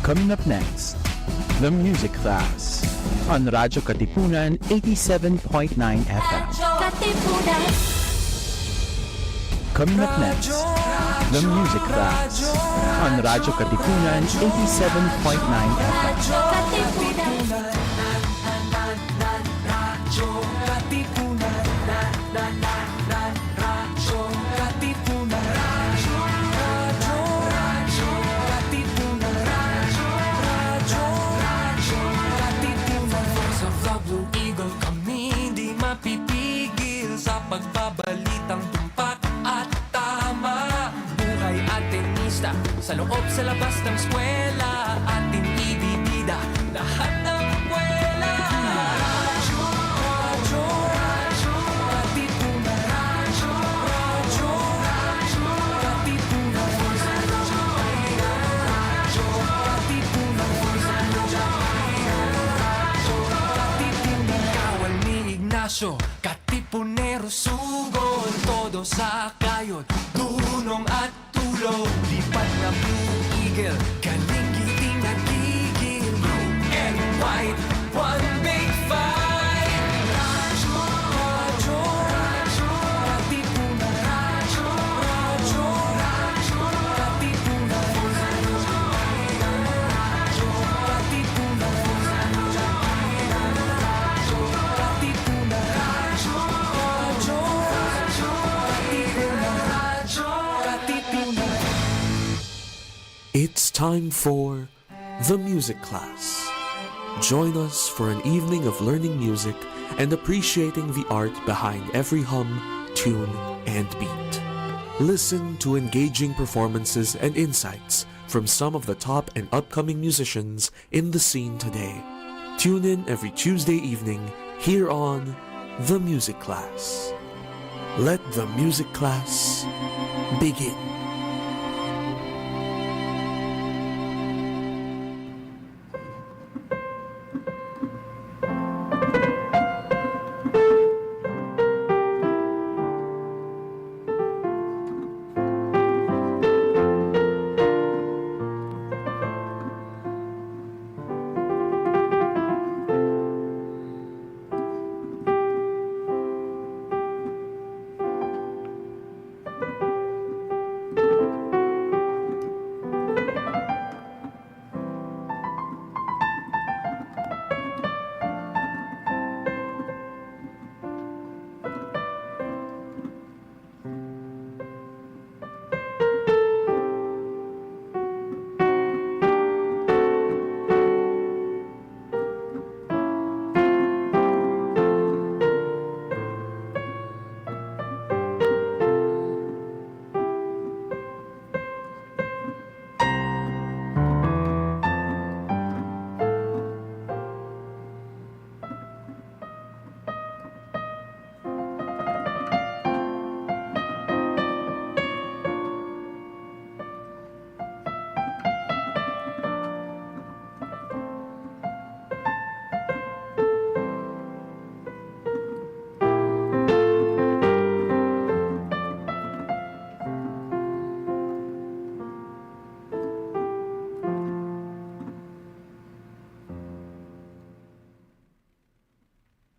Coming up next, the music class on Radyo Katipunan 87.9 FM. Katipunan. Coming up next, the music class on Radyo Katipunan 87.9 FM. Katipunan. Pagbabalitang tumpak at tama. Buhay Atenista, sa loob sa labas ng eskwela, ating ibibida lahat ng kwela. Radyo, radyo, radyo, Katipunan. Radyo, radyo, radyo, Katipunan. Radyo, Katipunan. Radyo, Katipunan. Kawal ni Ignacio, Katipunero, sugod, todo sa kayod, dunong at tulog, lipat na Blue Eagle, galing giting nagigil, blue and white, one big fight. Radyo, radyo, radyo, Katipunan. Radyo, radyo, radyo, Katipunan. Radyo, Katipunan. It's time for the music class. Join us for an evening of learning music and appreciating the art behind every hum, tune, and beat. Listen to engaging performances and insights from some of the top and upcoming musicians in the scene today. Tune in every Tuesday evening here on The Music Class. Let the music class begin.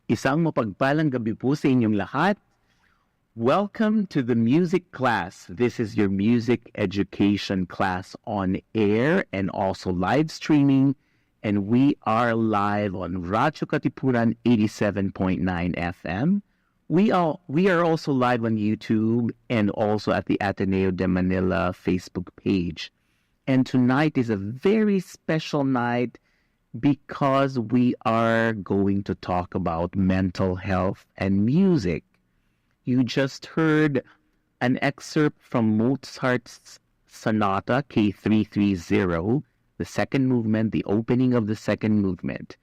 Isang mapagpalang gabi po sa inyong lahat. Welcome to the music class. This is your music education class on air and also live streaming. And we are live on Radyo Katipunan 87.9 FM. We are also live on YouTube and also at the Ateneo de Manila Facebook page. And tonight is a very special night because we are going to talk about mental health and music. You just heard an excerpt from Mozart's Sonata K330, the second movement, the opening of the second movement.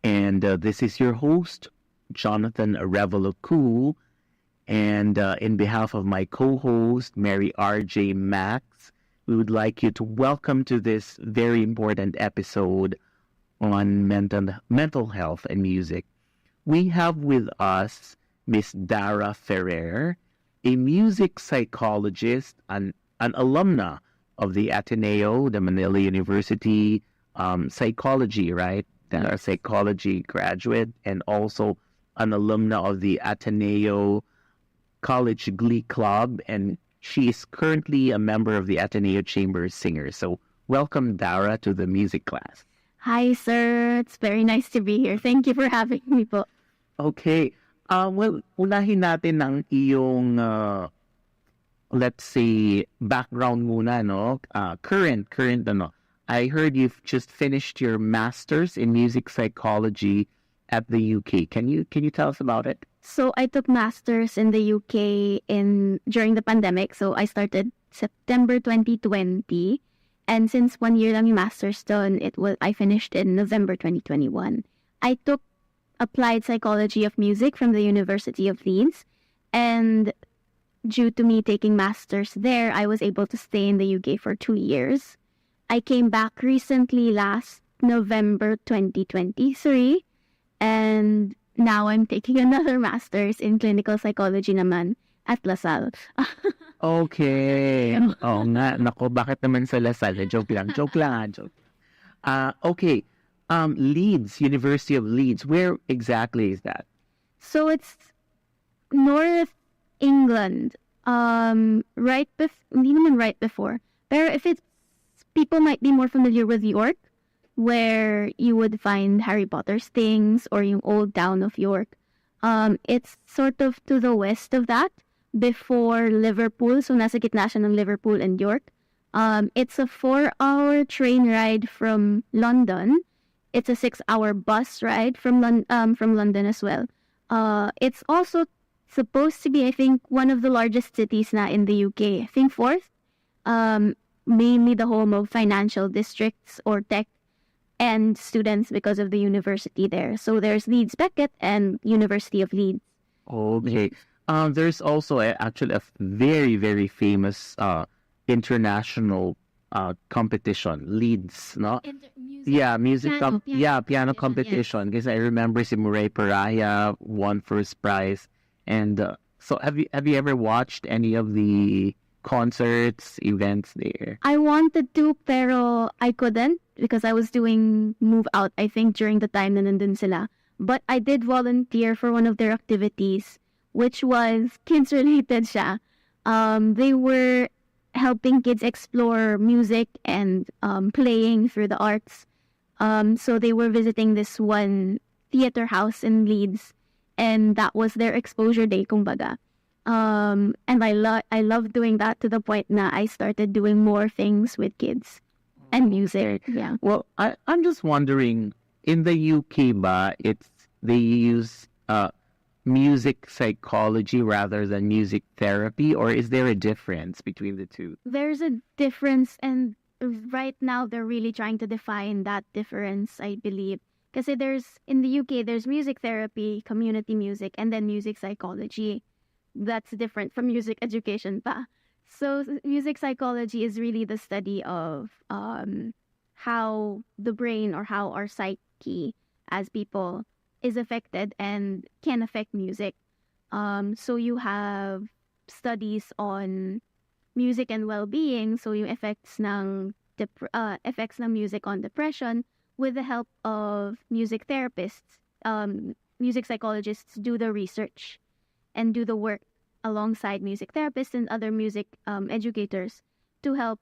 And this is your host, Jonathan Arevalo, and in behalf of my co-host, Mary R.J. Max, we would like you to welcome to this very important episode on mental health and music. We have with us Miss Darah Ferrer, a music psychologist, an alumna of the Ateneo, the Manila University, psychology, right? That are psychology graduate, and also an alumna of the Ateneo College Glee Club, and she is currently a member of the Ateneo Chamber Singers. So welcome, Darah, to the music class. Hi, sir. It's very nice to be here. Thank you for having me po. Okay. Well, unahin natin ng iyong, let's say, background muna, no? Current, ano. I heard you've just finished your master's in music psychology at the UK. Can you tell us about it? So I took masters in the UK during the pandemic. So I started September 2020, and since 1 year lang yung master's done, I finished in November 2021. I took applied psychology of music from the University of Leeds, and due to me taking masters there, I was able to stay in the UK for 2 years. I came back recently last November 2023, and now I'm taking another master's in clinical psychology naman at LaSalle. Okay. Oo nga. Nako, bakit naman sa LaSalle? Joke lang. Okay. Leeds, University of Leeds. Where exactly is that? So it's North England. Hindi naman right before. Pero if it's, people might be more familiar with York, where you would find Harry Potter's things, or yung old town of York. It's sort of to the west of that, before Liverpool. So nasa gitna siya ng Liverpool and York. It's a 4-hour train ride from London. It's a 6-hour bus ride from London as well. It's also supposed to be, I think, one of the largest cities na in the UK. I think fourth. Mainly the home of financial districts or tech and students because of the university there. So there's Leeds Beckett and University of Leeds. Okay. There's also actually a very, very famous international competition, Leeds, no? Music piano competition. Because I remember si Murray Paraya won first prize. And so have you ever watched any of the concerts, events there? I wanted to, pero I couldn't because I was doing Move Out, I think, during the time na nandun sila. But I did volunteer for one of their activities, which was kids-related siya. They were helping kids explore music and playing through the arts. So they were visiting this one theater house in Leeds, and that was their exposure day, kumbaga. And I love doing that to the point na I started doing more things with kids and music. Yeah. Well, I'm just wondering, in the UK ba, they use music psychology rather than music therapy, or is there a difference between the two? There's a difference, and right now they're really trying to define that difference, I believe. Kasi in the UK, there's music therapy, community music, and then music psychology. That's different from music education pa. So music psychology is really the study of how the brain or how our psyche as people is affected and can affect music. So you have studies on music and well-being, so yung effects ng music on depression, with the help of music therapists. Music psychologists do the research and do the work alongside music therapists and other music educators to help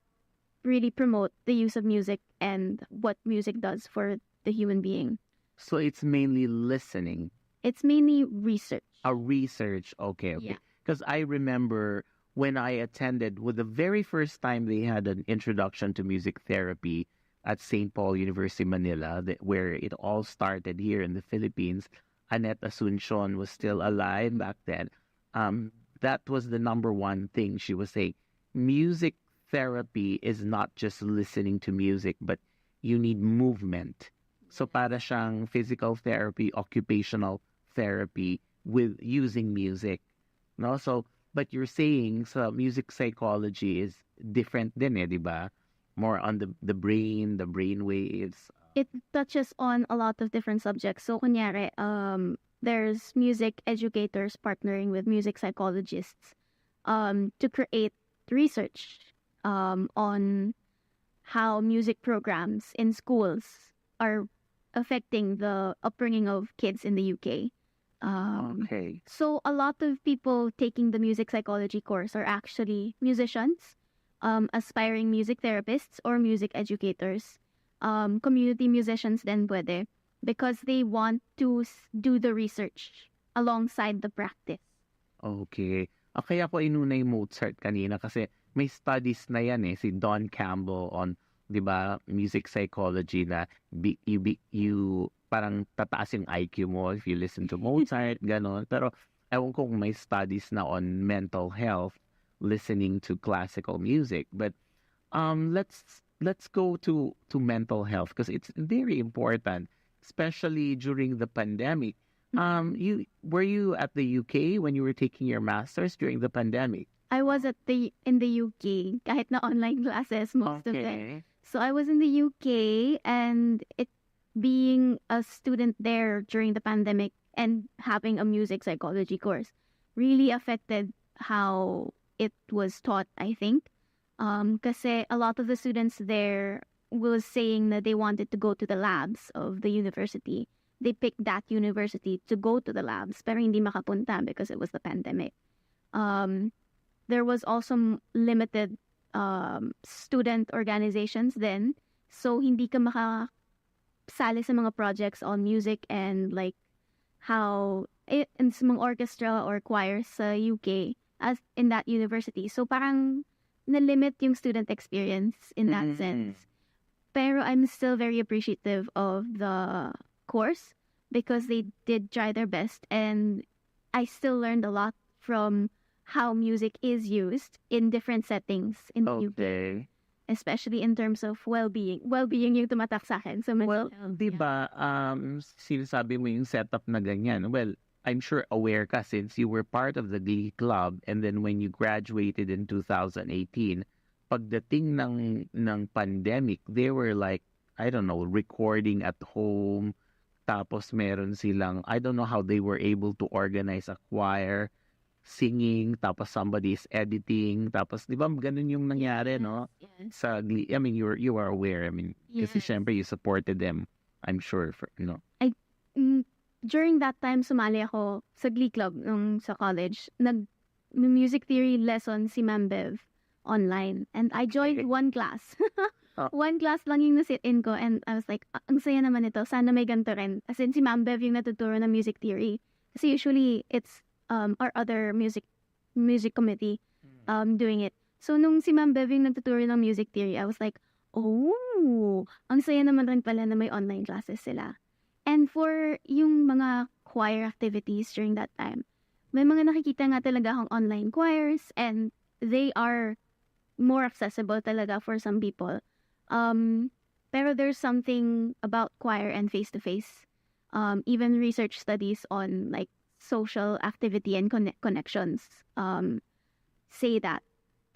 really promote the use of music and what music does for the human being. So it's mainly listening. It's mainly research. Research, okay. Yeah. Because I remember when I attended, with the very first time they had an introduction to music therapy at St. Paul University, Manila, where it all started here in the Philippines. Annette Asuncion was still alive back then. That was the number one thing she was saying. Music therapy is not just listening to music, but you need movement. So para siyang physical therapy, occupational therapy with using music. No? So, but you're saying so music psychology is different din di ba? More on the brain waves. It touches on a lot of different subjects. So kunyari, there's music educators partnering with music psychologists to create research on how music programs in schools are affecting the upbringing of kids in the UK. Okay. So a lot of people taking the music psychology course are actually musicians, aspiring music therapists or music educators, community musicians then pwede, because they want to do the research alongside the practice. Okay. Kaya ko inuna yung Mozart kanina kasi may studies na yan si Don Campbell on, di ba, music psychology na you parang tataas yung IQ mo if you listen to Mozart, ganon. Pero ewan ko kung may studies na on mental health listening to classical music. But let's go to mental health because it's very important, especially during the pandemic. Were you at the UK when you were taking your masters during the pandemic? I was in the UK kahit na online classes most of them. So I was in the UK, and it being a student there during the pandemic and having a music psychology course really affected how it was taught, I think. Kasi a lot of the students there was saying that they wanted to go to the labs of the university. They picked that university to go to the labs, pero hindi makapunta because it was the pandemic. There was also limited student organizations then, so hindi ka makasali sa mga projects on music and like how in sa mga orchestra or choirs sa UK as in that university. So parang na-limit yung student experience in that sense. Pero I'm still very appreciative of the course because they did try their best, and I still learned a lot from how music is used in different settings in the UK, especially in terms of well-being. Well-being yung tumatak sa akin. So Well, di ba, sinasabi mo yung setup na ganyan. Well, I'm sure aware ka since you were part of the Glee Club, and then when you graduated in 2018, pagdating ng pandemic, they were like, I don't know, recording at home. Tapos meron silang, I don't know how they were able to organize a choir, singing, tapos somebody is editing, tapos di ba ganun yung nangyari, no? Yes. Sa Glee, I mean, you are aware, I mean, kasi Yes. syempre you supported them, I'm sure, for, you know. During that time, sumali ako sa Glee Club nung sa college. Music theory lesson si Ma'am Bev online. And I joined one class. One class lang yung na-sit-in ko. And I was like, ang saya naman ito. Sana may ganito rin. As in, si Ma'am Bev yung natuturo ng music theory. Kasi usually, it's our other music committee doing it. So, nung si Ma'am Bev yung natuturo ng music theory, I was like, oh, ang saya naman rin pala na may online classes sila. And for yung mga choir activities during that time, may mga nakikita nga talaga akong online choirs, and they are more accessible talaga for some people. Pero there's something about choir and face-to-face. Even research studies on like social activity and connections say that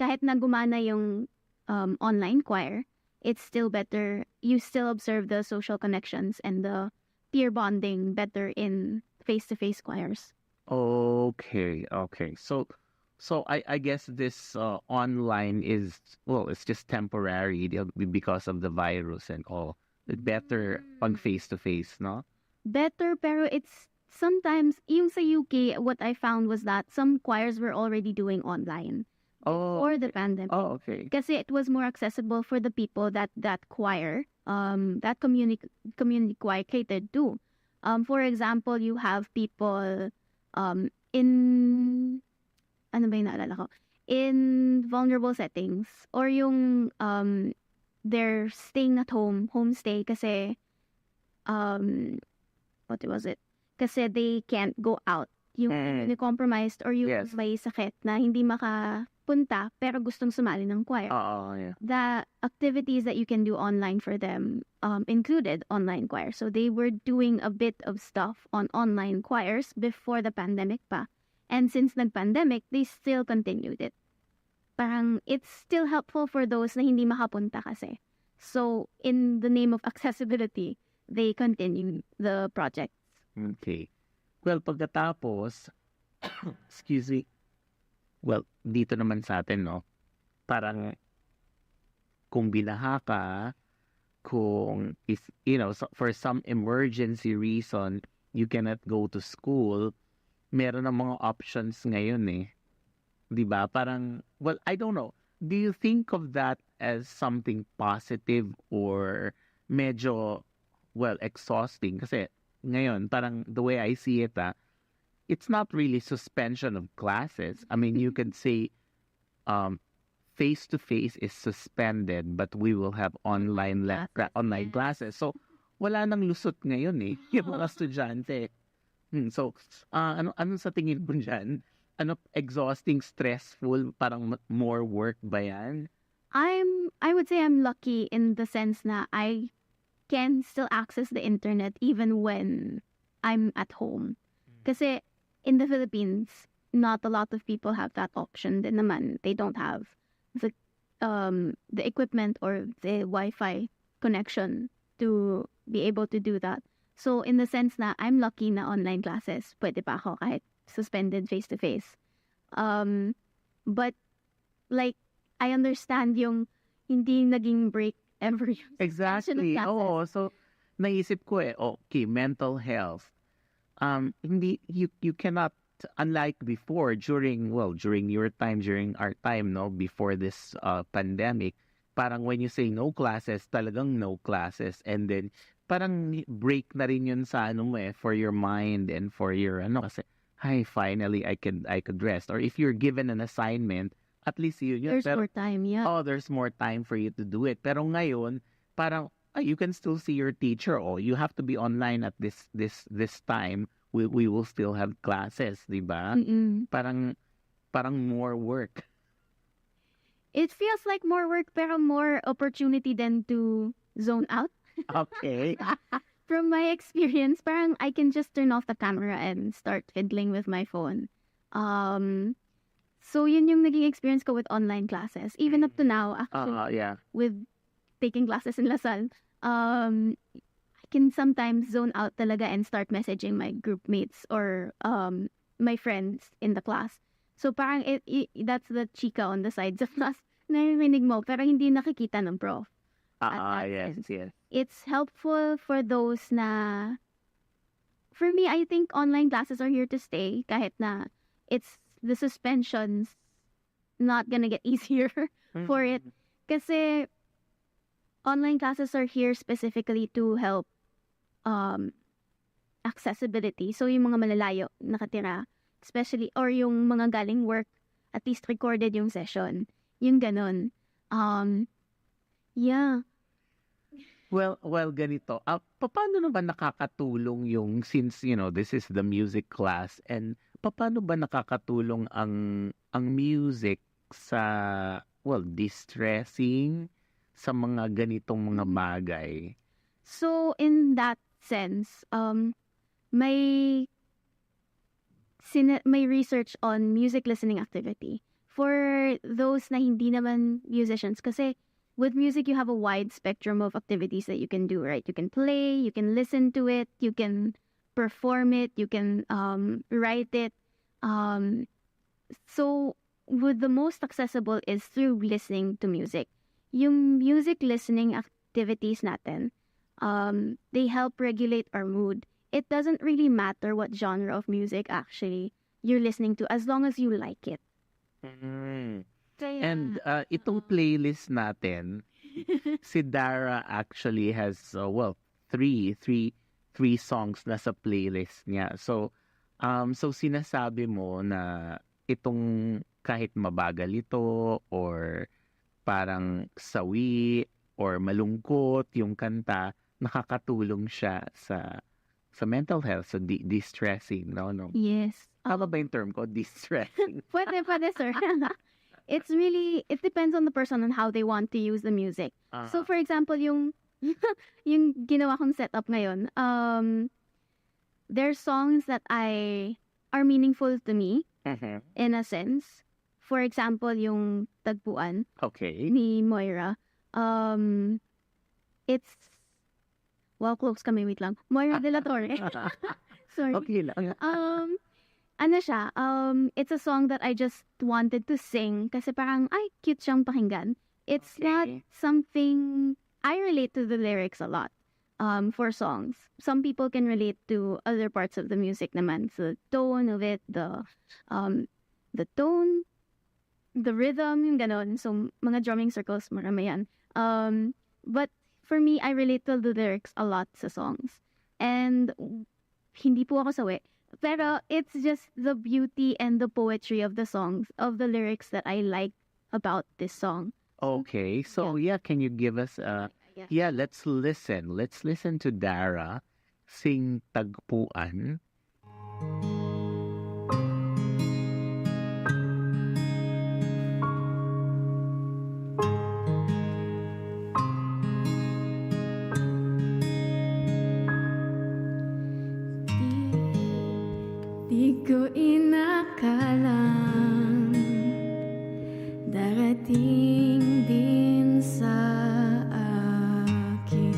kahit na gumana yung online choir, it's still better. You still observe the social connections and the peer bonding better in face-to-face choirs. Okay. So I guess this online is, well, it's just temporary because of the virus and all. Better pag face-to-face, no? Better, pero it's sometimes, yung sa UK, what I found was that some choirs were already doing online before the pandemic. Oh, okay. Kasi it was more accessible for the people that choir, that community choir catered to. For example, you have people in, ano ba yung naalala ko? In vulnerable settings, or yung they're staying at home, homestay, kasi what was it? Kasi they can't go out. Yung compromised or yung Yes. may sakit na hindi makapunta pero gustong sumali ng choir. Yeah. The activities that you can do online for them included online choir. So they were doing a bit of stuff on online choirs before the pandemic pa. And since nag-pandemic, they still continued it. Parang it's still helpful for those na hindi makapunta kasi. So in the name of accessibility, they continued the project. Okay. Well, pagkatapos, excuse me, well, dito naman sa atin, no, parang kung binaha ka, kung if, for some emergency reason, you cannot go to school, meron ng mga options ngayon eh. 'Di ba? Parang, well, I don't know. Do you think of that as something positive or medyo, well, exhausting? Kasi ngayon, parang the way I see it, it's not really suspension of classes. I mean, you could say face-to-face is suspended, but we will have online online classes. So, wala nang lusot ngayon eh, yung mga estudyante. So, ano sa tingin mo dyan? Ano, exhausting, stressful, parang more work ba yan? I would say I'm lucky in the sense na I can still access the internet even when I'm at home. Kasi in the Philippines, not a lot of people have that option din naman. They don't have the equipment or the Wi-Fi connection to be able to do that. So in the sense na I'm lucky na online classes, pwede pa ako kahit suspended face-to-face. But like, I understand yung hindi naging break ever yung Exactly. Oo. So, naisip ko okay, mental health. Hindi, you cannot, unlike before, during your time, during our time, no, before this pandemic, parang when you say no classes, talagang no classes. And then, parang break na rin yun sa for your mind and for your, kasi, hi, finally, I could rest. Or if you're given an assignment, at least yun. There's more time, yeah. Oh, there's more time for you to do it. Pero ngayon, parang, you can still see your teacher. You have to be online at this time. We will still have classes, di ba? Parang more work. It feels like more work, pero more opportunity than to zone out. Okay. From my experience, parang I can just turn off the camera and start fiddling with my phone. So yun yung naging experience ko with online classes. Even up to now, actually, yeah. with taking classes in Lasal, I can sometimes zone out talaga and start messaging my group mates or my friends in the class. So parang that's the chika on the sides of class. Narinig mo, pero hindi nakikita ng prof. Yes. It's helpful for those na... For me, I think online classes are here to stay. Kahit na it's the suspension's not gonna get easier for it. Kasi online classes are here specifically to help accessibility. So yung mga malalayo nakatira, especially, or yung mga galing work, at least recorded yung session. Yung ganon. Yeah. Well, ganito. Paano na ba nakakatulong yung, since, this is the music class, and paano ba nakakatulong ang music sa, distressing sa mga ganitong mga bagay? So, in that sense, may research on music listening activity. For those na hindi naman musicians, kasi with music, you have a wide spectrum of activities that you can do, right? You can play, you can listen to it, you can perform it, you can write it. So, the most accessible is through listening to music. Yung music listening activities natin, they help regulate our mood. It doesn't really matter what genre of music actually you're listening to as long as you like it. And itong playlist natin, si Darah actually has three songs na sa playlist niya. So sinasabi mo na itong kahit mabagal ito or parang sawi or malungkot yung kanta, nakakatulong siya sa mental health, so distressing, no? Yes. Tama ba yung term ko? Distressing. Pwede, sir. It depends on the person on how they want to use the music. So, for example, yung ginawa kong setup ngayon, there's songs that are meaningful to me, in a sense. For example, yung Tagpuan ni Moira. It's... Well, close kami, wait lang. Moira de la Torre. Sorry. Okay lang. It's a song that I just wanted to sing kasi parang, cute siyang pakinggan. It's not something I relate to the lyrics a lot. For songs, some people can relate to other parts of the music naman. So the tone of it, the tone, the rhythm, yung ganon. So mga drumming circles, marami yan. But for me, I relate to the lyrics a lot sa songs. And hindi po ako sawi. Pero it's just the beauty and the poetry of the songs, of the lyrics that I like about this song. Okay, so yeah, can you give us Yeah. let's listen. Let's listen to Darah sing Tagpuan. Di ko inakalang darating din sa akin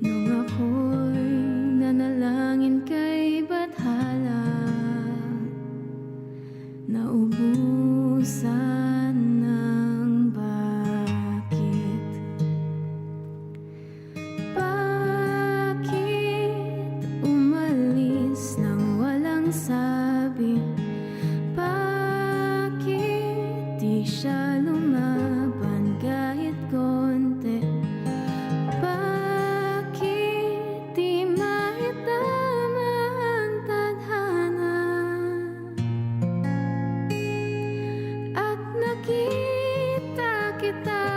nung ako'y nanalangin kay Bathala, naubusan ng bakit. Bakit umalis nang walang sabi? Bakit di siya lumaban kahit konti? Bakit di maitama ang tadhana? At nakita kita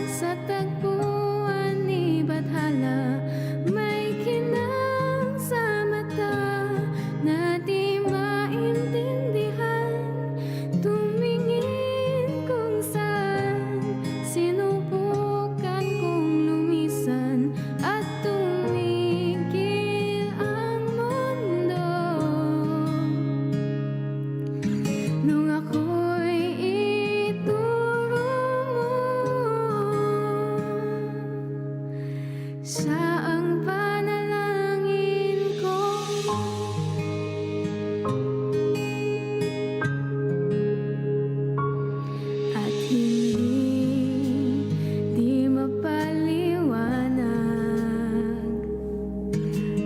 sa tagpuan ni Bathala, may kinang sa mata na di maintindihan. Tumingin kung saan, sinubukan kong lumisan at tumigil ang mundo. Nung ako'y ituro mo, siya ang panalangin ko. At hindi mapaliwanag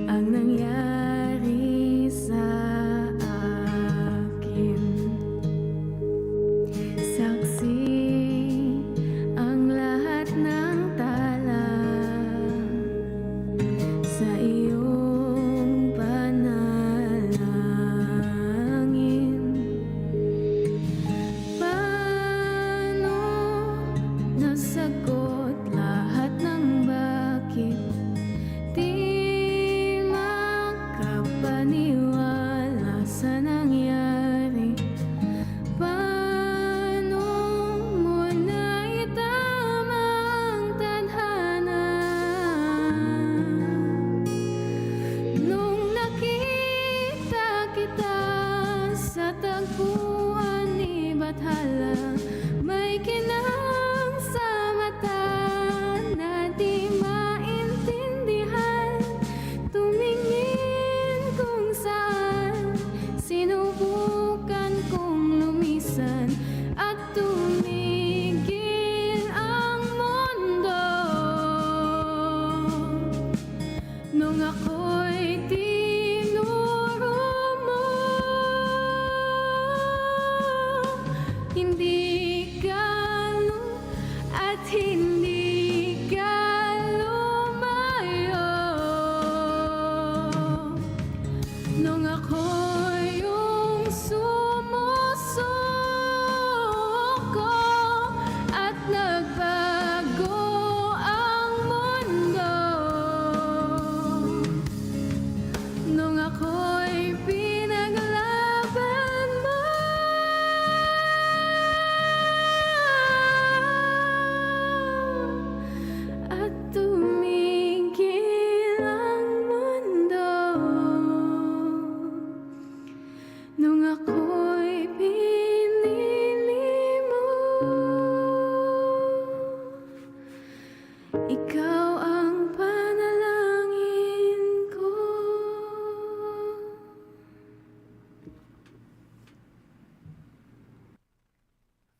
ang nangyari sa akin. Saksi ang lahat ng tala sa iyong panalangin. Paano nasagot lahat ng bakit? Di makapaniwala sa nangyari. Paano mo naitama ang tadhana? Nung nakita kita sa tagpuan ni Bathala, may kinang sa mata na di maintindihan. Tumingin kung saan, sinubukan kong lumisan at tumigil ang mundo. Nung ako'y tinuro mo, hindi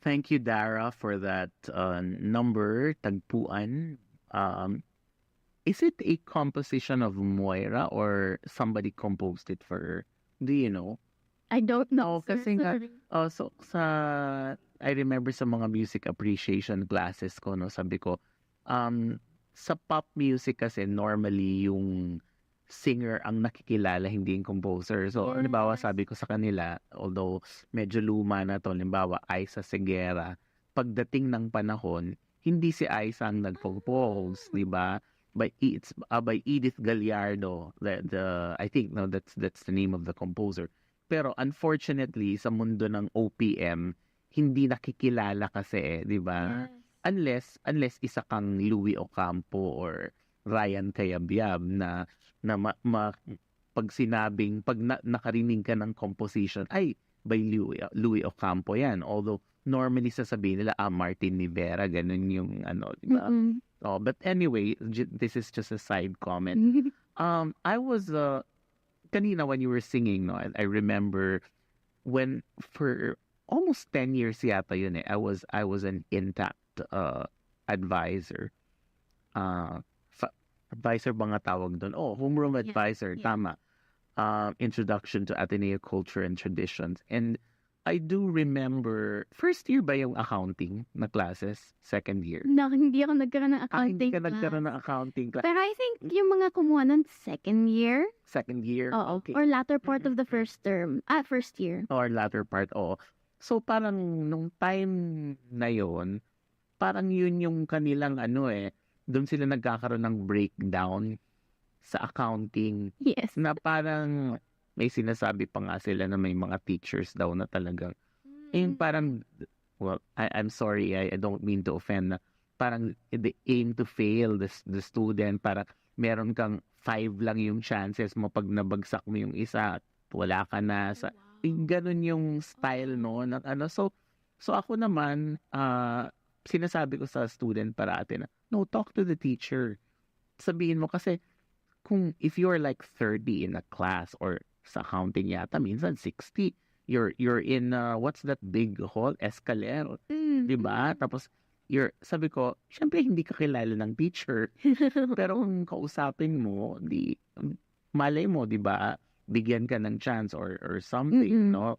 Thank you, Darah, for that number, Tagpuan. Is it a composition of Moira or somebody composed it for her? Do you know? I don't know, Oh, kasi nga, sorry. so I remember sa mga music appreciation classes ko, no, sabi ko, sa pop music kasi normally yung singer ang nakikilala, hindi yung composer. So, halimbawa, Yes. sabi ko sa kanila, although medyo luma na to, halimbawa, Aiza Segura, pagdating ng panahon, hindi si Aiza ang nag-compose, di ba? It's by Edith Gallardo. I think no, that's the name of the composer. Pero unfortunately, sa mundo ng OPM, hindi nakikilala kasi, di ba? Yes. Unless isa kang Louis Ocampo or Ryan Cayabyab na pag sinabing, nakarinig ka ng composition, ay, by Louis Ocampo yan. Although, normally sasabihin nila, Martin Rivera, ganun yung ano, di ba? Mm-mm. Oh, but anyway, this is just a side comment. I was, kanina when you were singing, no, I remember when, for almost 10 years yata yun I was an intact advisor. Advisor ba nga tawag doon? Oh, homeroom Yeah, advisor, yeah. tama. Introduction to Ateneo culture and traditions. And I do remember, first year ba yung accounting na classes? Second year? Hindi ako nagkaroon ng Hindi accounting ka class. nagkaroon ng accounting class. Pero I think yung mga kumuha ng second year, Second year? oo, Okay. or latter part of the first term, first year. Or latter part, oo. So parang nung time na yon, parang yun yung kanilang doon sila nagkakaroon ng breakdown sa accounting Yes. na parang may sinasabi pa nga sila na may mga teachers daw na talagang yung parang, well, I'm sorry, I don't mean to offend, na parang they aim to fail the student, parang meron kang 5 lang yung chances mo pag nabagsak mo yung isa, wala ka na sa ganun yung style, no, na so ako naman sinasabi ko sa student parati na, no, talk to the teacher. Sabihin mo kasi, if you're like 30 in a class or sa accounting yata, minsan 60, you're in, what's that big hall? Escalera. Diba? Tapos, sabi ko, syempre hindi ka kilala ng teacher. Pero kung kausapin mo, malay mo, diba? Bigyan ka ng chance or something, no?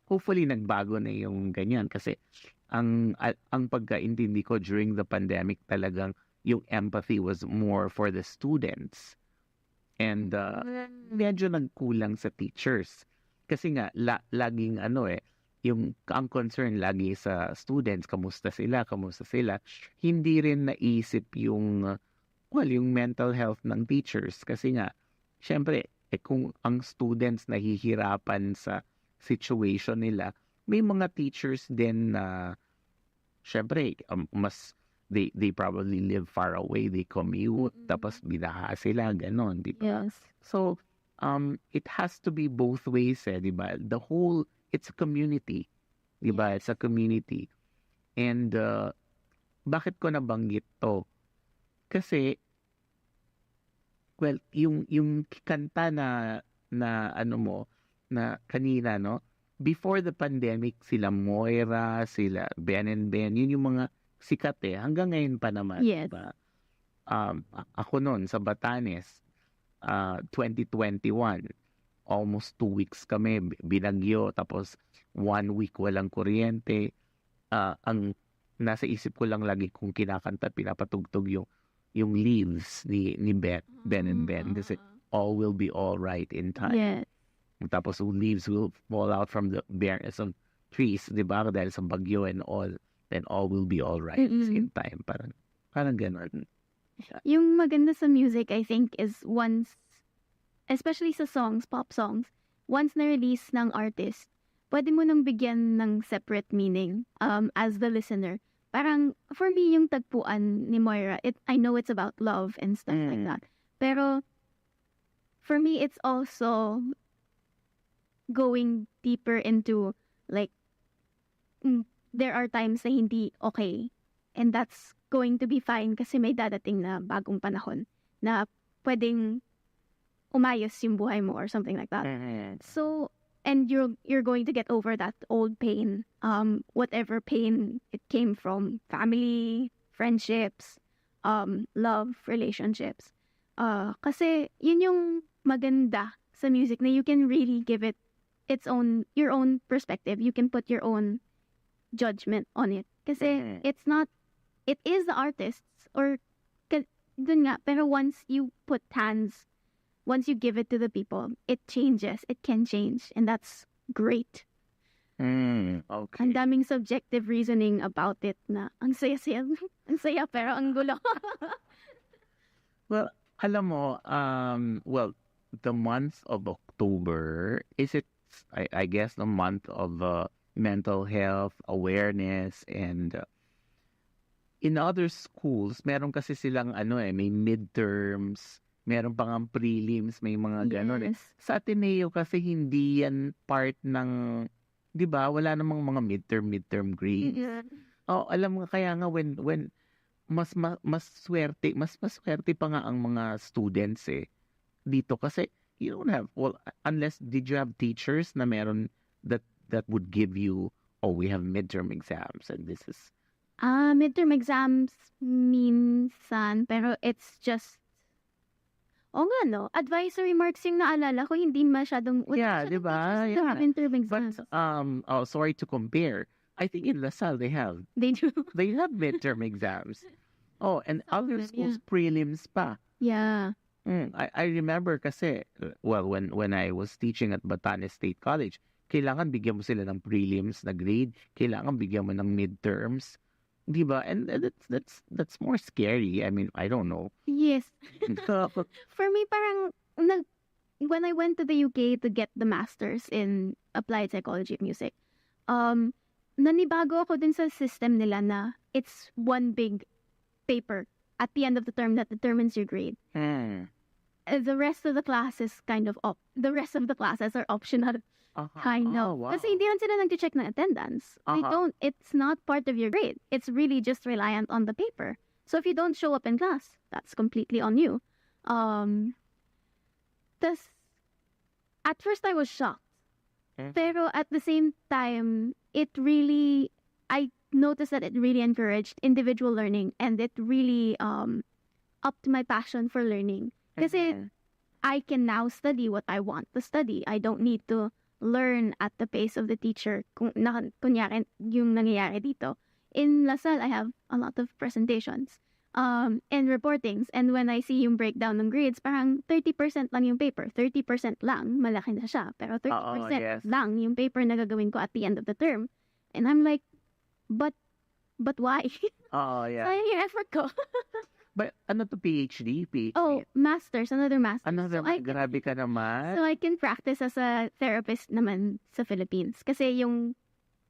Hopefully, nagbago na yung ganyan. Kasi, ang pagkaintindi ko during the pandemic, talagang yung empathy was more for the students. And medyo nagkulang sa teachers. Kasi nga, laging ang concern lagi sa students, kamusta sila. Hindi rin naisip yung mental health ng teachers. Kasi nga, syempre, kung ang students nahihirapan sa situation nila, may mga teachers din na, syempre, they probably live far away, they commute, tapos binaha sila, ganon, di ba? Yes. So, it has to be both ways, di ba? It's a community, di ba? It's a community. And, bakit ko nabanggit to? Kasi, well, yung kanta na kanina, no? Before the pandemic, sila Moira, sila Ben and Ben, yun yung mga sikat hanggang ngayon pa naman. Yes. Diba? Ako noon sa Batanes, 2021, almost 2 weeks kami, binagyo, tapos 1 week walang kuryente. Ang nasa isip ko lang lagi kung kinakanta, pinapatugtog yung Leaves ni Ben and Ben, kasi all will be all right in time. Yes. Tapos leaves will fall out from the barrels of trees, di ba? Dahil sa bagyo and all, then all will be all right in time. Parang gano'n. Yung maganda sa music, I think, is once, especially sa songs, pop songs, once na-release ng artist, pwede mo nang bigyan ng separate meaning as the listener. Parang, for me, yung Tagpuan ni Moira, I know it's about love and stuff like that. Pero, for me, it's also going deeper into, like, there are times na hindi okay. And that's going to be fine kasi may dadating na bagong panahon na pwedeng umayos yung buhay mo or something like that. So, and you're going to get over that old pain, whatever pain it came from, family, friendships, love, relationships. Kasi yun yung maganda sa music, na you can really give it your own perspective. You can put your own judgment on it. Kasi it is the artists, or dun nga, pero once you give it to the people, it changes. It can change, and that's great. Okay. Ang daming subjective reasoning about it na ang saya-saya. Ang saya pero ang gulo. Well, alam mo, the month of October, is it, I guess, the month of mental health awareness, and in other schools, meron kasi silang may midterms, meron pang ang prelims, may mga ganon. Yes. Sa Ateneo kasi hindi yan part ng, di ba, wala namang mga midterm grades. Yeah. Oh, alam mo, kaya nga when mas swerte pa nga ang mga students dito, kasi you don't have, unless did you have teachers na meron that would give you, we have midterm exams and this is Midterm exams minsan, pero it's just nga no, advisory marks yung naalala ko, hindi masyadong di ba? Yeah. Midterm But exams. sorry to compare. I think in LaSalle they have They do. midterm exams. Oh, and other them, schools prelims pa. Yeah. I remember kasi, when I was teaching at Batanes State College, kailangan bigyan mo sila ng prelims na grade, kailangan bigyan mo ng midterms, di ba? And that's more scary. I mean, I don't know. Yes. For me, parang when I went to the UK to get the masters in applied psychology of music, nanibago ako din sa system nila na it's one big paper at the end of the term that determines your grade. The rest of the classes the rest of the classes are optional. Kind of. Wow. Kasi hindi lang sila nag-check ng attendance. It's not part of your grade. It's really just reliant on the paper. So if you don't show up in class, that's completely on you. At first I was shocked. Pero at the same time, I noticed that it really encouraged individual learning, and it really upped my passion for learning. Kasi I can now study what I want to study. I don't need to learn at the pace of the teacher. Kunyari, yung nangyayari dito. In LaSalle, I have a lot of presentations and reportings. And when I see yung breakdown ng grades, parang 30% lang yung paper. 30% lang, malaki na siya. Pero 30% lang yung paper na gagawin ko at the end of the term. And I'm like, but why? Yeah. Sayang yung effort ko. But ano to, PhD? Masters. Another master's. Grabe ka naman. So I can practice as a therapist naman sa Philippines. Kasi yung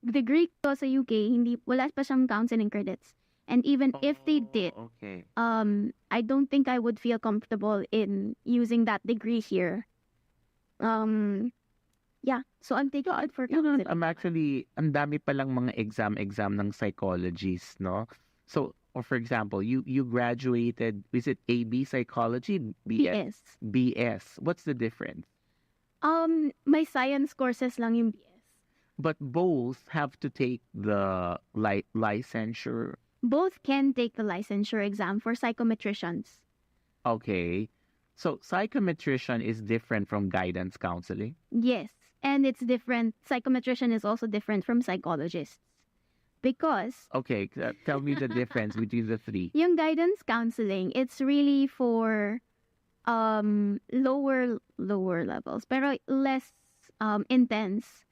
degree ko sa UK, wala pa siyang counseling credits. And even if they did, I don't think I would feel comfortable in using that degree here. Yeah, so I'm taking it for counseling. I'm actually, ang dami palang mga exam ng psychologists, no? So, or for example, you graduated, is it AB psychology? BS. BS. What's the difference? My science courses lang yung BS. But both have to take the licensure. Both can take the licensure exam for psychometricians. Okay. So psychometrician is different from guidance counseling? Yes. And it's different. Psychometrician is also different from psychologists. Because... Okay, tell me the difference between the three. Yung guidance counseling, it's really for lower levels, pero less intense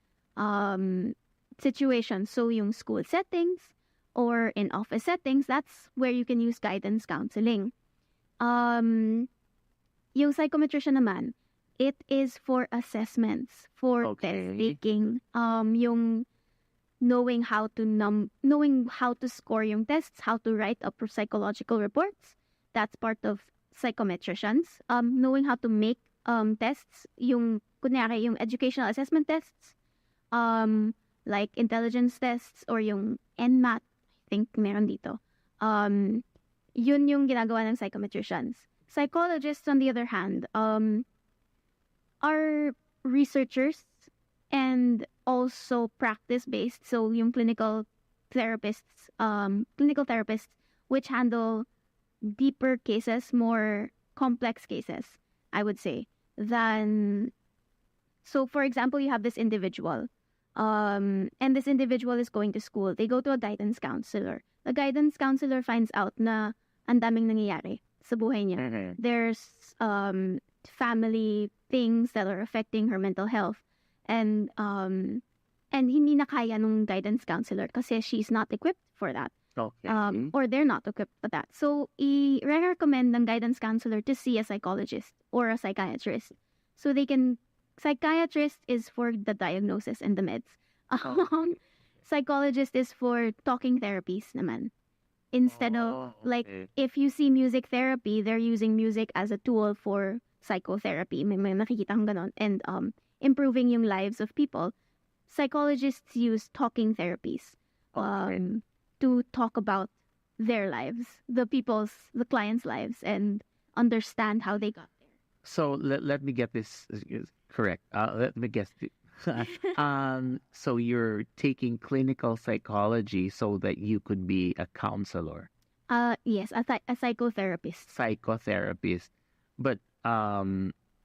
situations. So yung school settings or in office settings, that's where you can use guidance counseling. Yung psychometrician naman, it is for assessments, for test taking. Yung knowing how to score yung tests, how to write up psychological reports, that's part of psychometricians. Knowing how to make tests, kunyari yung educational assessment tests, like intelligence tests or yung NMAT, I think meron dito. Yun yung ginagawa ng psychometricians. Psychologists, on the other hand, are researchers and also practice-based. So yung clinical therapists which handle deeper cases, more complex cases, I would say, than so for example, you have this individual. And this individual is going to school. They go to a guidance counselor. The guidance counselor finds out na ang daming nangyayari sa buhay niya. There's family things that are affecting her mental health. And hindi na kaya nung guidance counselor kasi she's not equipped for that. Okay. Or they're not equipped for that. So, i-recommend ng guidance counselor to see a psychologist or a psychiatrist. So psychiatrist is for the diagnosis and the meds. Psychologist is for talking therapies naman. Instead of, like, if you see music therapy, they're using music as a tool for psychotherapy. May nakikita kang ganon. And improving yung lives of people. Psychologists use talking therapies to talk about their lives, the clients' lives, and understand how they got there. So let me get this correct. Let me guess. So you're taking clinical psychology so that you could be a counselor. Yes, a psychotherapist. Psychotherapist. But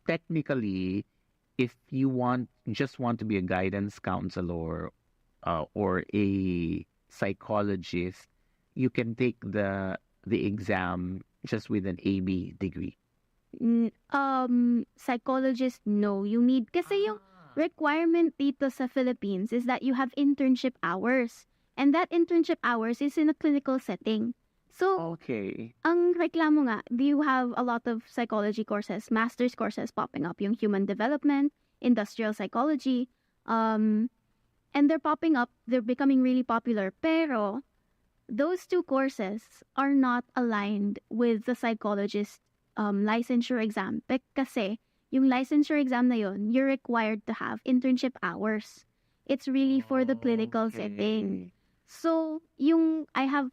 technically, if you just want to be a guidance counselor or a psychologist, you can take the exam just with an AB degree. Psychologist, no. You need, kasi yung requirement dito sa Philippines is that you have internship hours. And that internship hours is in a clinical setting. So, okay. Ang reklamo nga, do you have a lot of psychology courses, master's courses popping up, yung human development, industrial psychology, and they're popping up, they're becoming really popular. Pero, those two courses are not aligned with the psychologist licensure exam. Kasi, yung licensure exam na yun, you're required to have internship hours. It's really for the clinical setting. So, I have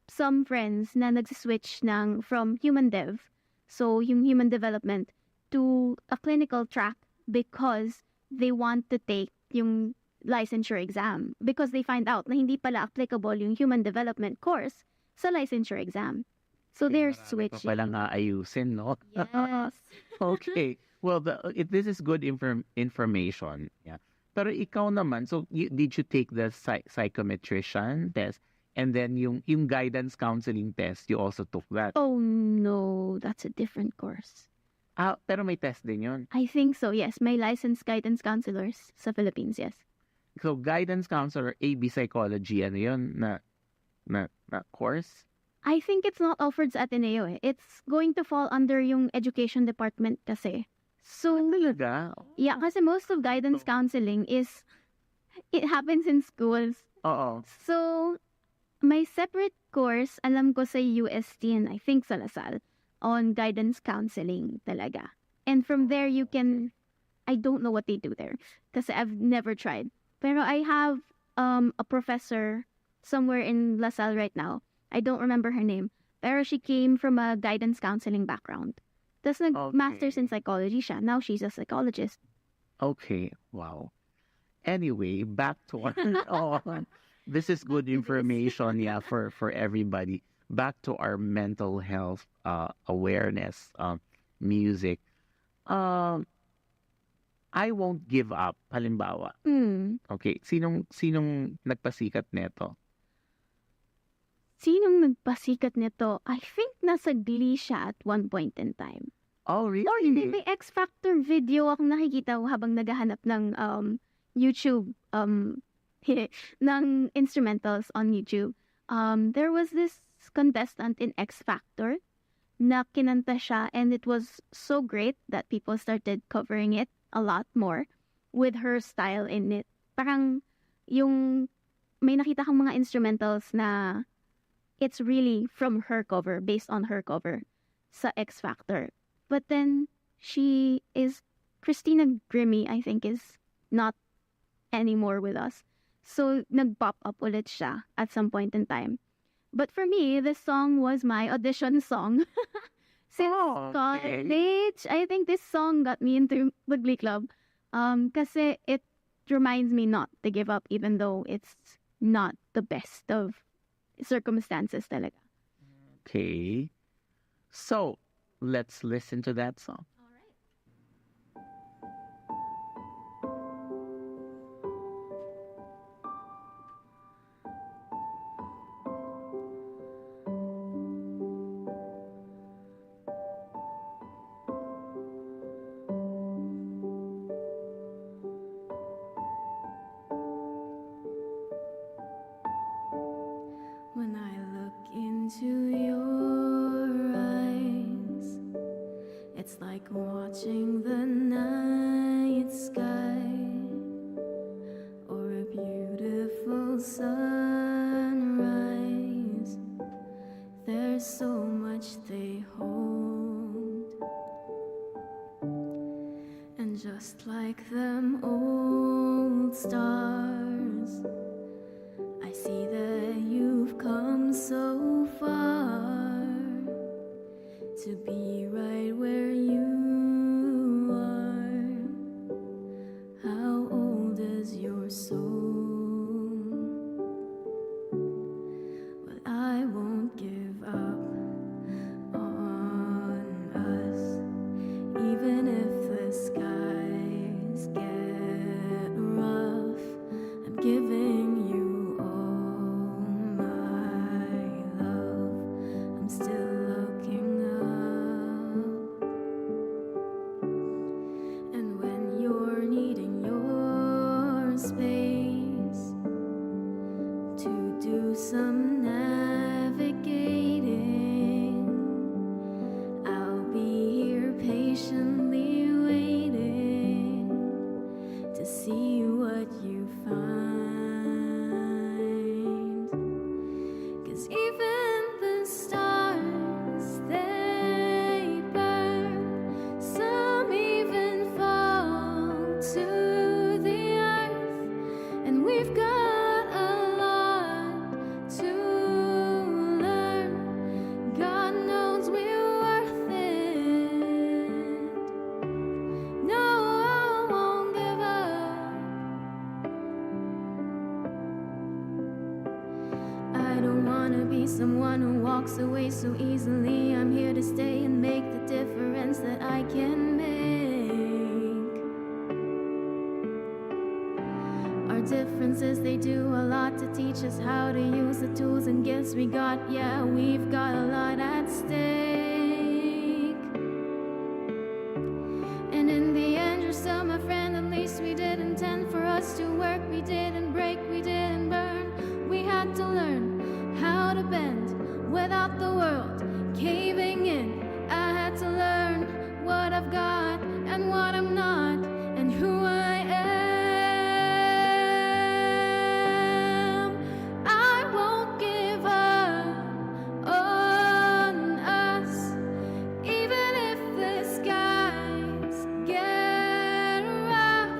some friends na nagsiswitch from human dev, so yung human development, to a clinical track because they want to take yung licensure exam because they find out na hindi pala applicable yung human development course sa licensure exam. So they're switching. Palang aayusin, no? Yes. Okay. Well, this is good information. Yeah. Pero ikaw naman, so did you take the psychometrician test? And then yung guidance counseling test, you also took that? Oh, no. That's a different course. Pero may test din yun? I think so, yes. May licensed guidance counselors sa Philippines, yes. So, guidance counselor, AB psychology, ano yun na course? I think it's not offered sa Ateneo eh. It's going to fall under yung education department kasi. So, talaga? Yeah, kasi most of guidance counseling it happens in schools. Oo. So, may separate course, alam ko sa UST and I think sa Lasal, on guidance counseling talaga. And from there, I don't know what they do there kasi I've never tried. Pero I have a professor somewhere in Lasal right now. I don't remember her name. Pero she came from a guidance counseling background. Tapos nag-masters in psychology siya. Now she's a psychologist. Okay. Wow. Anyway, back to our... this is good information, yeah, for everybody. Back to our mental health awareness, music. I won't give up, halimbawa. Okay, sinong nagpasikat neto? Sinong nagpasikat nito? I think nasa Glee siya at one point in time. Oh, really? Or hindi, may X Factor video akong nakikita habang naghahanap ng YouTube, ng instrumentals on YouTube. There was this contestant in X Factor na kinanta siya and it was so great that people started covering it a lot more with her style in it. Parang yung may nakita kang mga instrumentals na it's really from her cover, based on her cover sa X Factor. But then Christina Grimmie, I think, is not anymore with us. So, nag-pop up ulit siya at some point in time. But for me, this song was my audition song. Since college, I think this song got me into the Glee Club. Kasi it reminds me not to give up even though it's not the best of circumstances talaga. Okay. So, let's listen to that song. When I look into your eyes, it's like watching the night sky or a beautiful sunrise. There's so much they hold, and just like them old stars, I see that you've come so far to be right where you are. How old is your soul? But I won't give up on us, even if the skies get rough. I'm giving you all my love. I'm still looking up. And when you're needing your space to do some navigating, I'll be here patiently waiting to see what you find. 'Cause even the stars, they burn. Some even fall to the earth. And we've got a lot to learn. God knows we're worth it. No, I won't give up. I don't wanna be someone who walks away so easily. I'm here to stay and make the difference that I can make. Our differences, they do a lot to teach us how to use the tools and gifts we got. Yeah, we've got a lot at stake. And in the end, you're still my friend. At least we did intend for us to work. We didn't break, we didn't burn. We had to learn how to bend without the world caving in. I had to learn what I've got and what I'm not, and who I am. I won't give up on us, even if the skies get rough.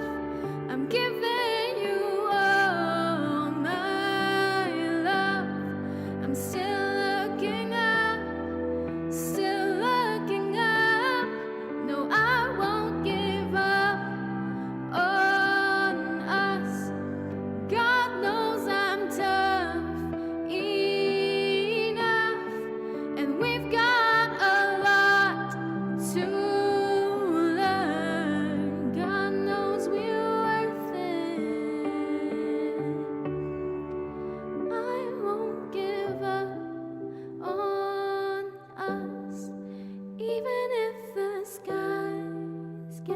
I'm giving you all my love. I'm still looking up, still looking up. No, I won't give up on us. God knows I'm tough enough, and we've got a lot to learn. God knows we're worth it. I won't give up on us, even if the skies get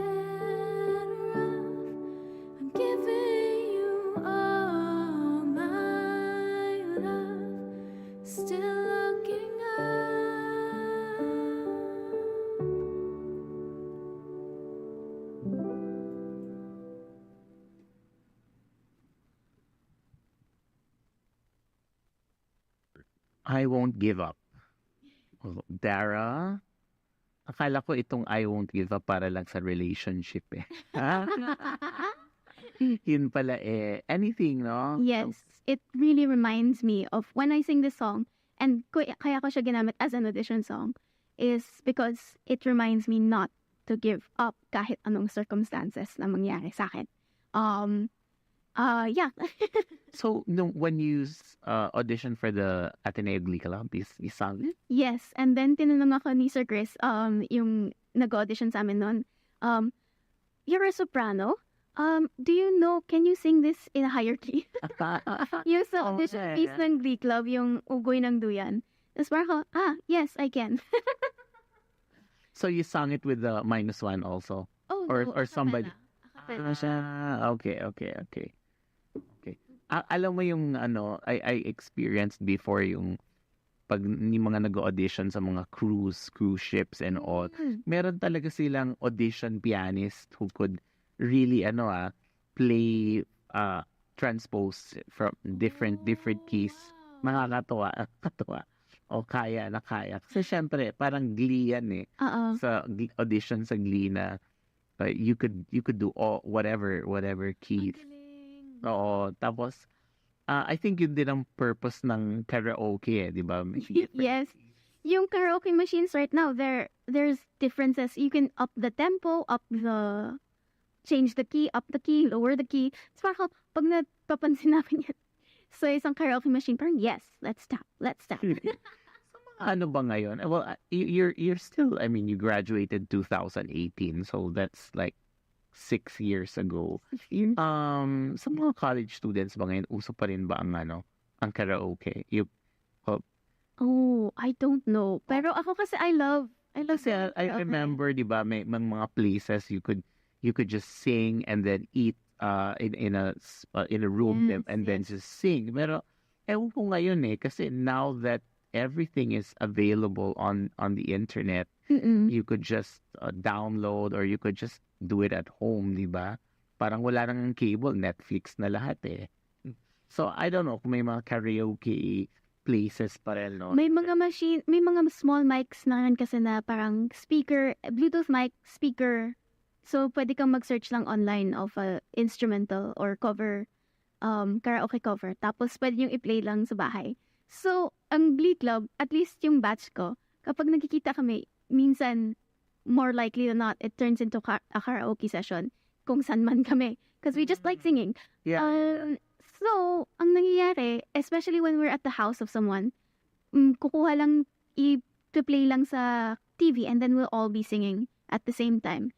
rough. I'm giving you all my love, still looking up. I won't give up. Oh, Darah, akala ko itong I won't give up para lang sa relationship eh. Ha? Yun pala eh. Anything, no? Yes, it really reminds me of when I sing this song, and kaya ko siya ginamit as an audition song, is because it reminds me not to give up kahit anong circumstances na mangyari sa akin. Yeah. So, when you auditioned for the Ateneo Glee Club, you sang it? Yes, and then tinanong ako ni Sir Chris, yung nag-audition sa amin noon, you're a soprano? Do you know, can you sing this in a higher key? Yung sa audition piece ng Glee Club, yung Ugoy ng Duyan. Tapos parang ako, yes, I can. So you sang it with the -1 also? Oh, Or no, somebody? acapella. Okay. Alam mo yung I experienced before yung pag yung mga nag-audition sa mga cruise ships and all. Meron talaga silang audition pianist who could really play transpose from different keys. Nakakatuwa. O kaya. Kasi syempre parang Glee yan eh. Sa audition sa Glee na you could do all whatever keys. Oo, tapos I think yun din ang purpose ng karaoke di ba? Yes. Yung karaoke machines right now, there's differences. You can up the tempo, change the key, up the key, lower the key. So parang pag napapansin namin yan sa isang karaoke machine, parang yes, let's stop. Ano ba ngayon? Well, you're still, I mean, you graduated 2018, so that's like 6 years ago. Sa mga college students ba ngayon, uso pa rin ba ang karaoke? I don't know. Pero ako kasi I love Kasi I remember, di ba, may mga places you could just sing and then eat in a room and then just sing. Pero ewan ko ngayon kasi now that everything is available on the internet, you could just download or you could just do it at home, di ba? Parang wala nang cable, Netflix na lahat eh. So I don't know kung may mga karaoke places pa rin, no? May mga small mics na rin kasi na parang speaker, Bluetooth mic, speaker. So pwede kang mag-search lang online of a instrumental or cover, karaoke cover. Tapos pwede yung i-play lang sa bahay. So, ang Glee Club, at least yung batch ko, kapag nagkikita kami, minsan, more likely than not, it turns into a karaoke session kung saan man kami. Because we just like singing. Yeah. So, ang nangyayari, especially when we're at the house of someone, kukuha lang, i-play lang sa TV and then we'll all be singing at the same time.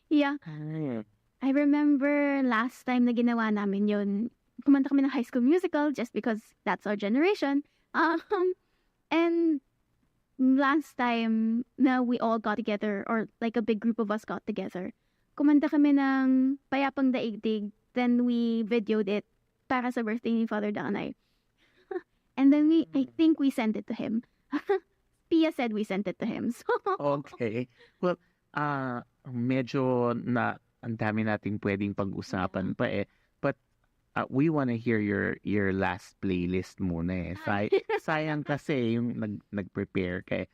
Yeah. I remember last time na ginawa namin yun, kumanta kami ng High School Musical just because that's our generation. And last time na we all got together, or like a big group of us got together, kumanta kami ng Payapang Daigdig, then we videoed it para sa birthday ni Father Danay. And then I think we sent it to him. Pia said we sent it to him. So Okay. Well, medyo ang dami nating pwedeng pag-usapan pa eh. But we want to hear your last playlist muna eh. Sayang kasi yung nag-prepare kay.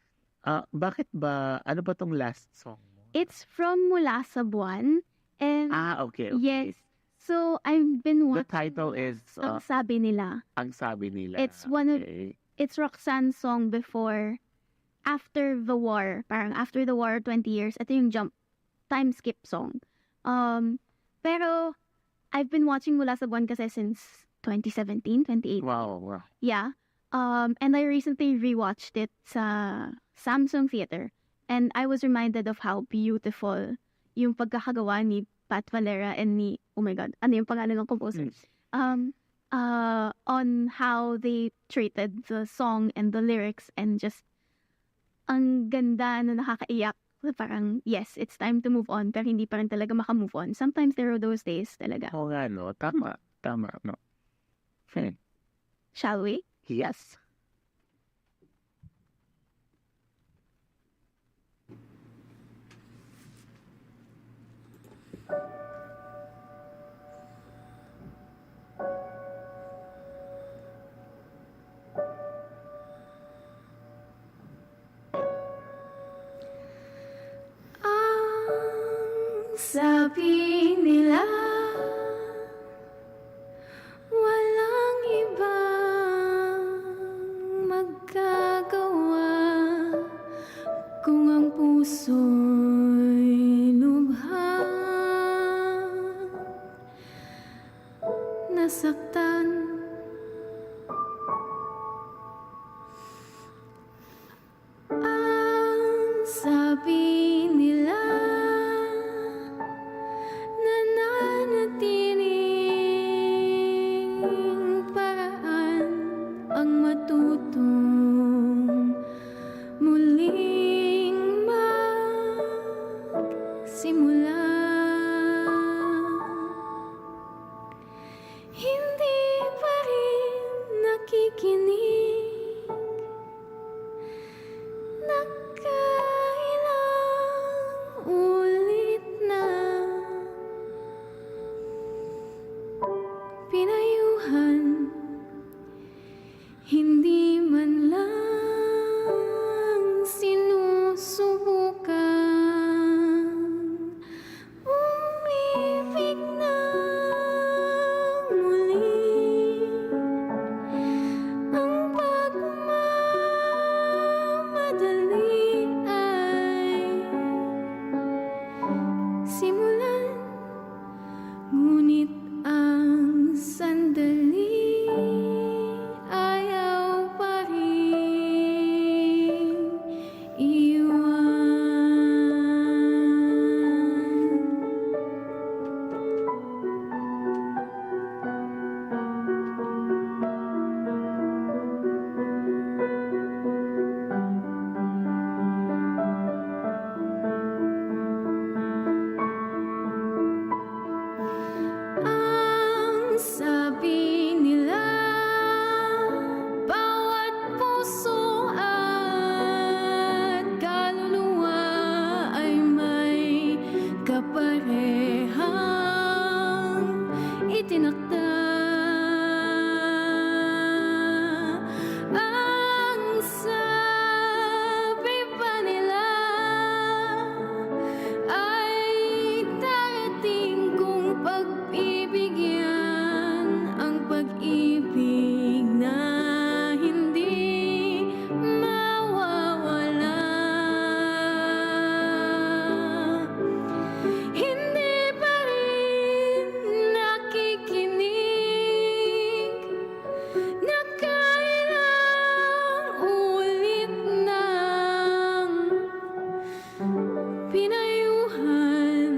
Bakit ba, ano ba tong last song mo? it's from Mula sa Buwan. And Okay. yes. So I've been The watching title is Ang Sabi Nila. Ang Sabi Nila. It's one of Okay. it's Roxanne's song after the war. Parang after the war, 20 years. Ito yung time skip song. Pero I've been watching Mula sa Buwan kasi since 2017, 2018. Wow. Yeah. And I recently rewatched it sa Samsung Theater. And I was reminded of how beautiful yung pagkakagawa ni Pat Valera and ni, oh my God, ano yung pangalan ng composer? On how they treated the song and the lyrics and just ang ganda na nakakaiyak. Parang, yes, it's time to move on, pero hindi pa rin talaga makamove on. Sometimes there are those days talaga. Oo nga, no? Tama, no? Okay. Shall we? Yes. Sabi nila walang iba nakikinig, nakailang ulit na pinayuhan, hindi man lang sinusubukan umibig na muli. Ang pagmamadali ay simulan, ngunit ang sandali ayaw pa rin iwan. Ang sabi nila, bawat puso at kaluluwa ay may kaparehang itinakda. Ang sabi pa nila ay darating kung pagbibigyan ang pag-ibig na hindi mawawala. Hindi pa rin nakikinig, nakailang ulit nang pinayuhan,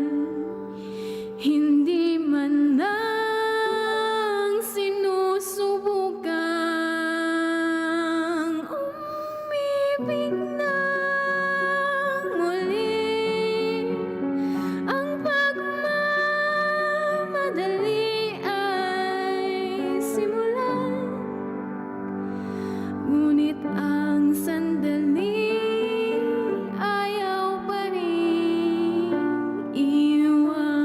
hindi man lang sinusubukang umibig ng muli. Ang pagmamadali ay simulan, ngunit ang sandali ayaw pa rin iwan.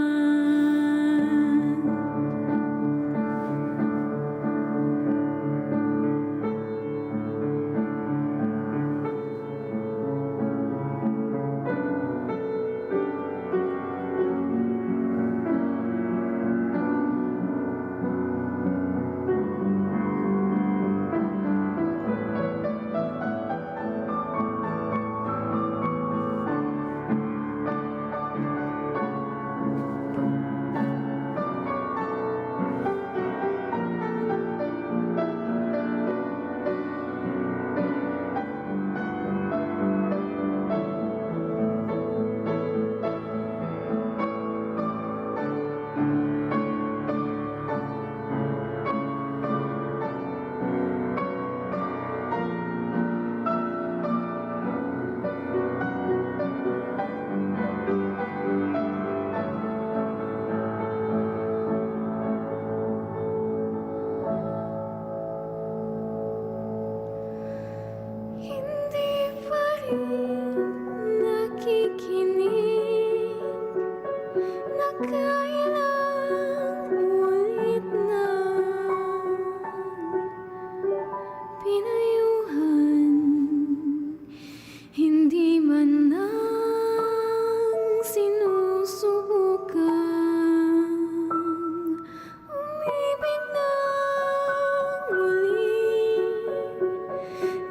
Hindi pa rin nakikinig, nakailang ulit na pinayuhan, hindi man lang sinusubukan umibig ng muli.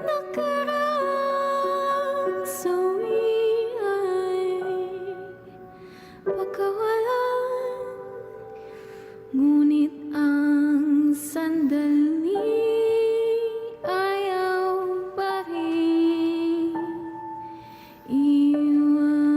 Nakaraang sawi ay pagkawalan, ngunit ang sandali ayaw pa rin iwan.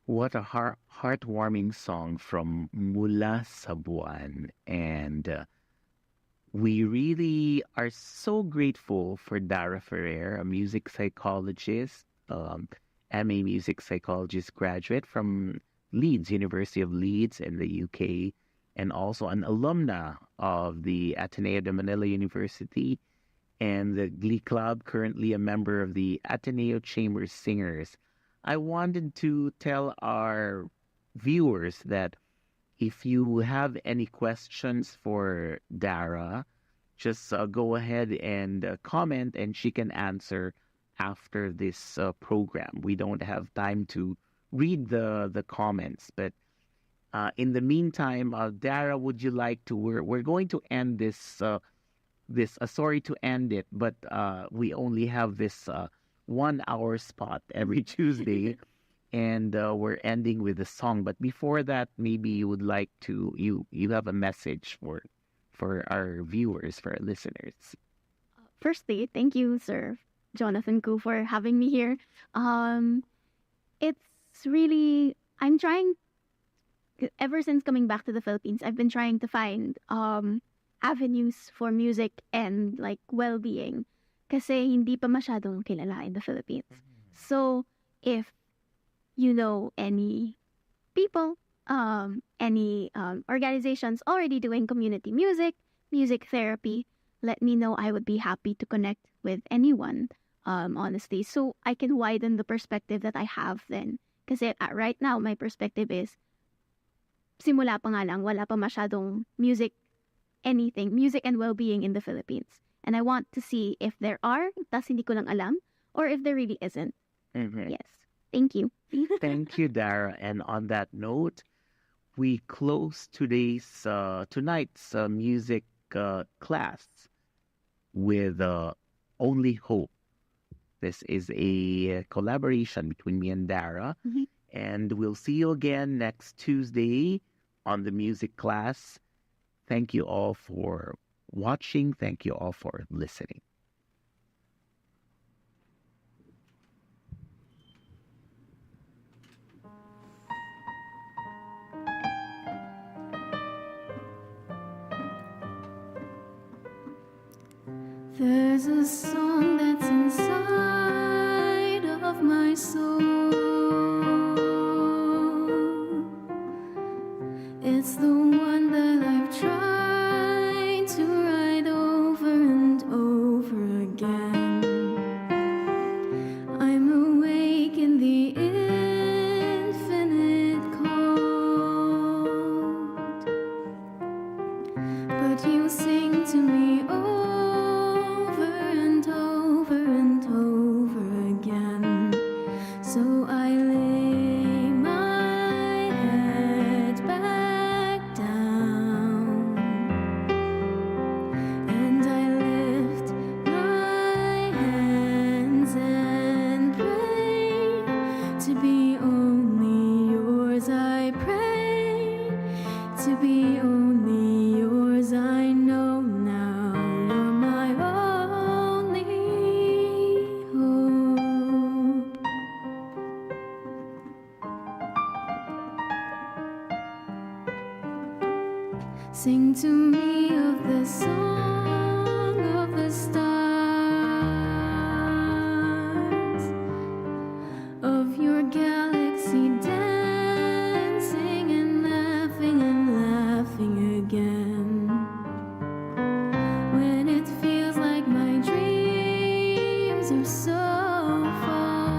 What a heartwarming song from Mula sa Buwan. And We really are so grateful for Darah Ferrer, a music psychologist, MA music psychologist graduate from Leeds, University of Leeds in the UK, and also an alumna of the Ateneo de Manila University and the Glee Club, currently a member of the Ateneo Chamber Singers. I wanted to tell our viewers that if you have any questions for Darah, just go ahead and comment, and she can answer after this program. We don't have time to read the comments, but in the meantime, Darah, would you like to? We're going to end this sorry to end it, but we only have this 1 hour spot every Tuesday. And we're ending with a song. But before that, maybe you would like to you have a message for our viewers, for our listeners. Firstly, thank you, Sir Jonathan Koo, for having me here. It's really, I'm trying, ever since coming back to the Philippines, I've been trying to find avenues for music and like well-being, kasi hindi pa masyadong kilala in the Philippines. So if you know any people, any organizations already doing community music therapy, let me know. I would be happy to connect with anyone, honestly, so I can widen the perspective that I have then. Kasi right now, my perspective is, simula pa nga lang, wala pa masyadong music and well-being in the Philippines. And I want to see if there are, tas hindi ko lang alam, or if there really isn't. Mm-hmm. Yes. Thank you. Thank you, Darah. And on that note, we close tonight's music class with Only Hope. This is a collaboration between me and Darah. Mm-hmm. And we'll see you again next Tuesday on the music class. Thank you all for watching. Thank you all for listening. There's a song that's inside of my soul. It's the one that I've tried to write over and over again. I'm awake in the infinite cold, but you sing to me over and over and over again. So I lay my head back down, and I lift my hands and pray to be only yours. I pray to be only yours. I know now you're my only hope. Sing to me of the song of the stars, of your galaxy dancing and laughing again. When it feels like my dreams are so far,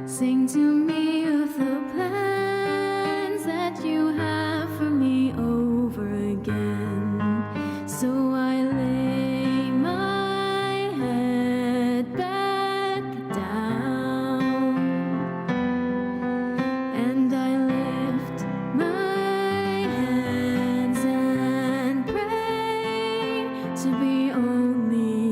sing to me of the plans that you have for me over again. So I lay my head back down, and I lift my hands and pray to be only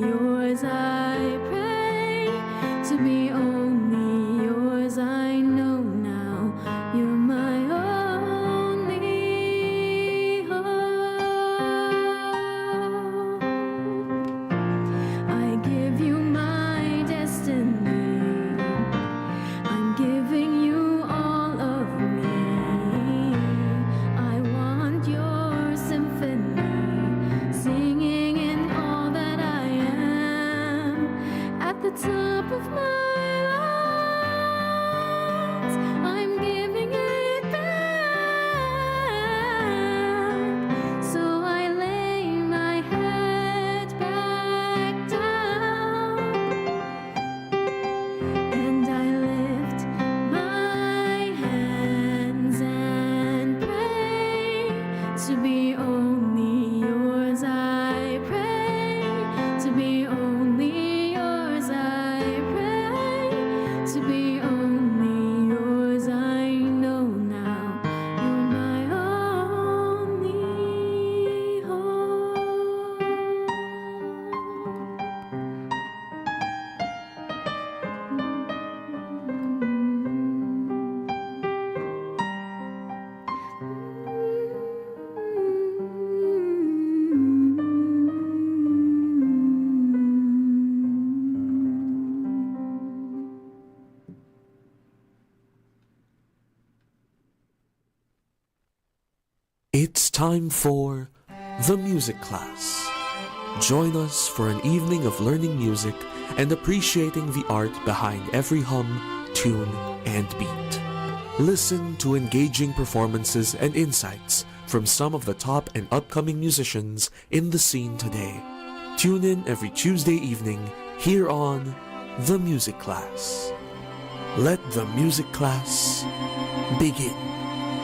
It's time for the music class. Join us for an evening of learning music and appreciating the art behind every hum, tune, and beat. Listen to engaging performances and insights from some of the top and upcoming musicians in the scene today. Tune in every Tuesday evening here on The Music Class. Let the music class begin.